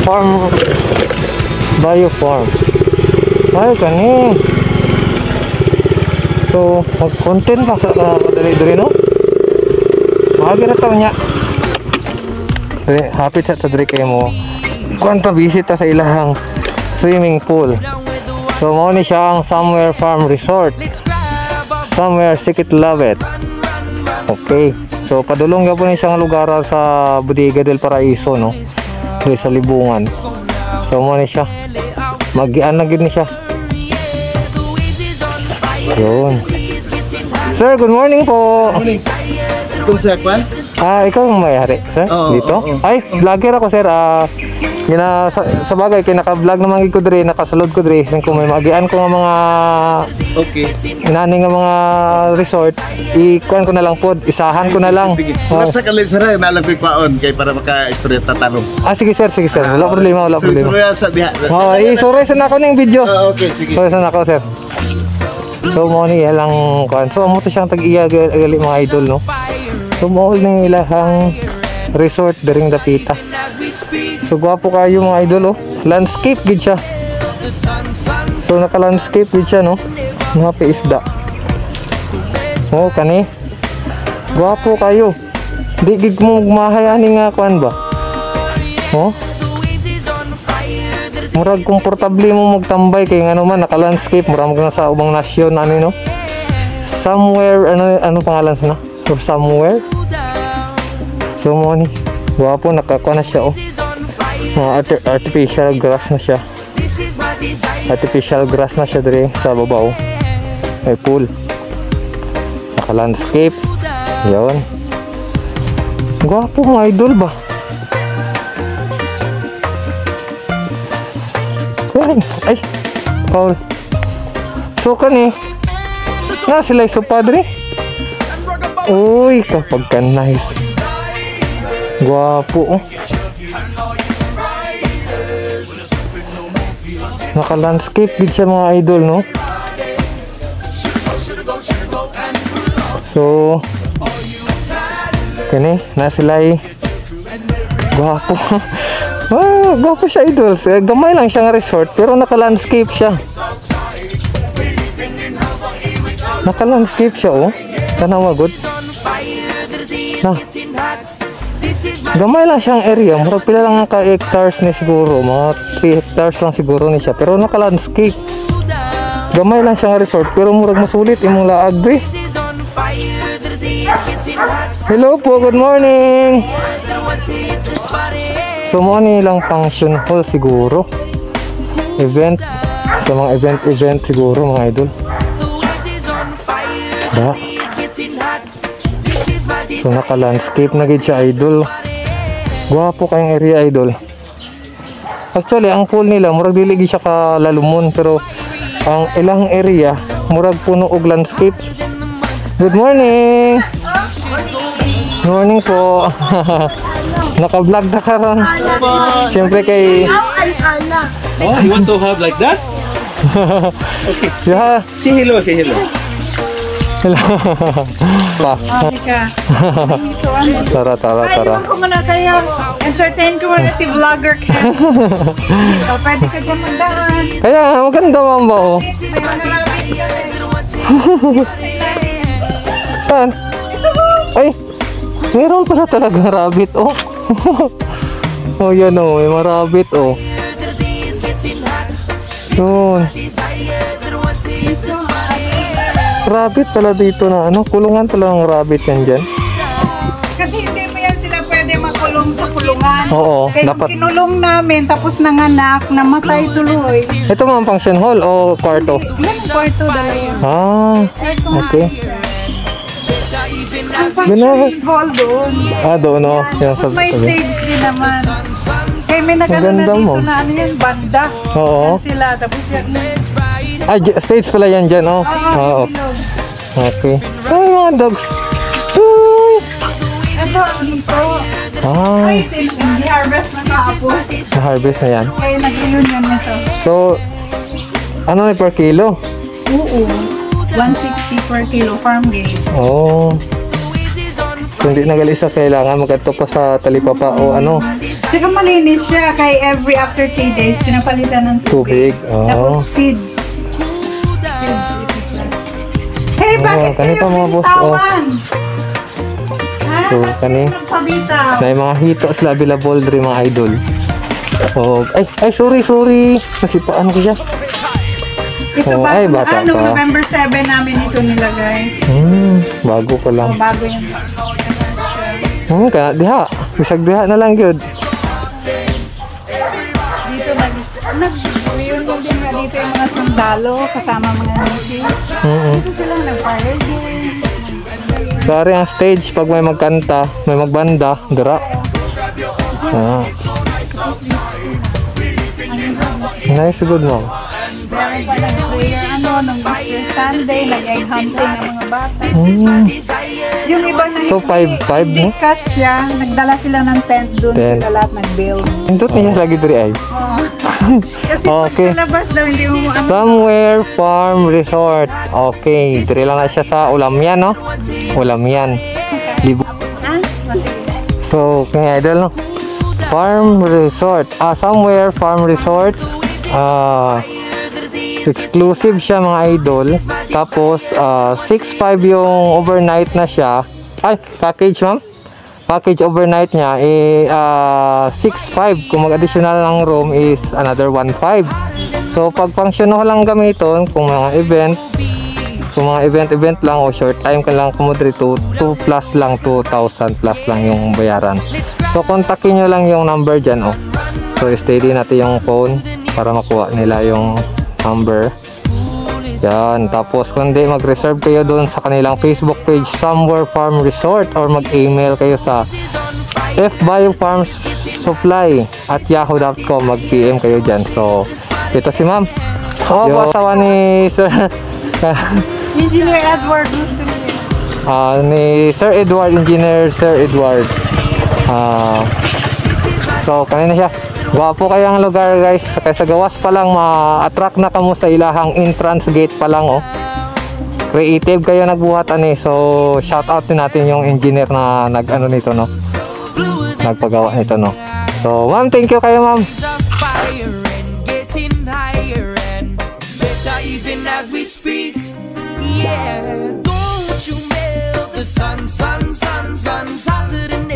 farm, biofarm. Ay, kani. So, mag-content pa sa dali-dali, no? Magi na tao niya. Hapit sa tadri kayo mo. Kung pa-visit sa ilahang swimming pool. So, mo ni siya ang Somewhere Farm Resort. Somewhere Sikit Labet. Okay. So, padulong nga po ni siyang lugar sa Bodega del Paraiso, no? Sa Libungan. So, mo ni siya. Mag-ian na gid ni siya. Yun. Sir, good morning po. Good morning. Kung sa kwan? Ikaw ang may-ari, sir? Dito? Ay, vlogger ako, sir. Sa bagay, kaya naka-vlog naman ko diri, nakasalod ko diri. Kung may magian ko nga mga inani nga mga resort, ikuan ko na lang po, isahan ko na lang. At sa kalin, sir, nalagpig paon kay para maka-istorya tatanong. Sige, sir. Wala problema. Suruya sa diha. Isuray sa nako ng video. Okay, sige. Suray sa nako, sir. So mo ni ilang kuan. So mo to siyang tag-iya gali mga idol, no. So mo ning ilahang resort diring Dapita. So gwapo kayo mga idol, oh. Landscape gid siya. So naka-landscape gid siya, no. Mga paisda. Oh, kani. Gwapo kayo. Di gid mo mahay ani nga kuan ba? Oh. Murag komportable mo magtambay kay ngano man naka-landscape, murag na sa ubang nasyon ano, no. Somewhere ano pangalan na? Or somewhere. So mo ni gwapo, nakakuha na siya, oh. Artificial grass na siya. Artificial grass na siya dire sa babaw. May pool. Naka-landscape. Yun. Gwapo mga idol ba? Ay, Paul. So kani na sila so padre. Uy, kapag ka nice. Gwapo, oh. Naka-landscape din siya mga idol, no? So kani na sila gwapo. Gwapo siya idol. Gamay lang siya nga resort pero naka-landscape siya. Naka-landscape siya, oh. Tanawa good. Gamay lang siyang area. Murag pila lang ka hectares ni siguro. Mga 3 hectares lang siguro ni siya. Pero naka-landscape. Gamay lang siyang resort pero murag masulit imong laag, be. Hello po, good morning. So mo ni lang function hall siguro. Event. Sa mga event siguro mga idol. Da. So naka-landscape na gid siya idol. Gwapo kayong area idol. Actually ang pool nila murag dili siya kalalumon pero ang ilang area murag puno og landscape. Good morning. Morning po. Naka-vlog na karon. Siyempre kay Oh, you want to have like that? Okay. Yeah. Say hello, say hello. Hello. Pa. Tara. Ay, ko muna kayo. Entertain ko muna si vlogger ka. So, pwede ka dyan magdaan. Kaya maganda mamba, oh. May mga video Saan? Ay, meron pala talaga rabbit, oh. Oh, yan, oh. May rabbit, oh. Yun. Rabbit pala dito na, ano? Kulungan pala ng rabbit yan dyan. Kasi hindi mo yan sila pwede makulong sa kulungan. Oo, kaya dapat. Kinulong namin, tapos nanganak, namatay tuloy. Ito mga function hall o kwarto? Yan, kwarto dala yan. Okay. Ang function hall doon. Doon, oh. Yan, Tapos may stage din naman. Kaya may nagano na Maganda dito mo. na ano yan, banda. Oo. Yan sila, tapos yan. Stage pala yan dyan, oh. Oo. Okay. Ay, mga dogs. Ito, dito. Ay, Hindi harvest na kahapon. na-harvest na yan. Kaya nag-ilon yan nito. So, ano na per kilo? Oo. 160 per kilo farm gate. Oh. Kung di nagalisa, kailangan magkato pa sa talipapa o ano, Tsaka malinis siya, kay every after 3 days, pinapalitan ng tubig. Tapos feeds. Hey, bakit kanito kayo mga boss, pinitawan? So, kani na yung mga hito sila available diri mga idol. Ay, sorry. Nasipaan ko siya. Ito bata pa. November 7 namin ito nilagay. Bago pa lang. Bago yan. Kaya diha. Bisag diha na lang yun. Dito nag-reunion din nga dito yung mga sundalo kasama mga nisi. Dito sila nag-fire game. Sorry ang stage pag may magkanta, may magbanda, dira. Nice, good mo. Meron pa nag-prayer nung Easter Sunday, nag-egg hunting ng mga bata. Yung iba na So 5-5 hindi no? kasya, nagdala sila ng tent doon, sila lahat nag-build. Hindot niya lagi diri ay. Kasi Okay. pag sa labas daw, hindi mo Somewhere Farm Resort. Okay, diri lang na siya sa Ulamian, no? Ulamian. So, kaya idol, no? Farm Resort. Somewhere Farm Resort. Exclusive siya mga idol. Tapos 6.5 yung overnight na siya. Ay, package ma'am. Package overnight niya 6.5. Kung mag-additional ng room is another 1.5. So pag function lang gamiton, kung mga event lang o short time ka lang kumudri, 2 plus lang, 2,000 plus lang yung bayaran. So kontakin nyo lang yung number dyan. So steady natin yung phone para makuha nila yung number. Yan. Tapos kung di, mag-reserve kayo doon sa kanilang Facebook page, Somewhere Farm Resort, or mag-email kayo sa fbiofarmsupply@yahoo.com. Mag-PM kayo dyan. So ito si ma'am. Asawa ni sir Engineer Edward gusto niya. ni Sir Edward, Engineer Sir Edward. So kanina siya. Gwapo kayang lugar guys. Kaya sa gawas pa lang ma-attract na kamo sa ilahang entrance gate pa lang Creative kayo nagbuhat So shout out din natin yung engineer na nag-ano nito no. Nagpagawa nito no. So ma'am, thank you kayo ma'am. As we speak, yeah, don't you melt the sun, sun's hotter than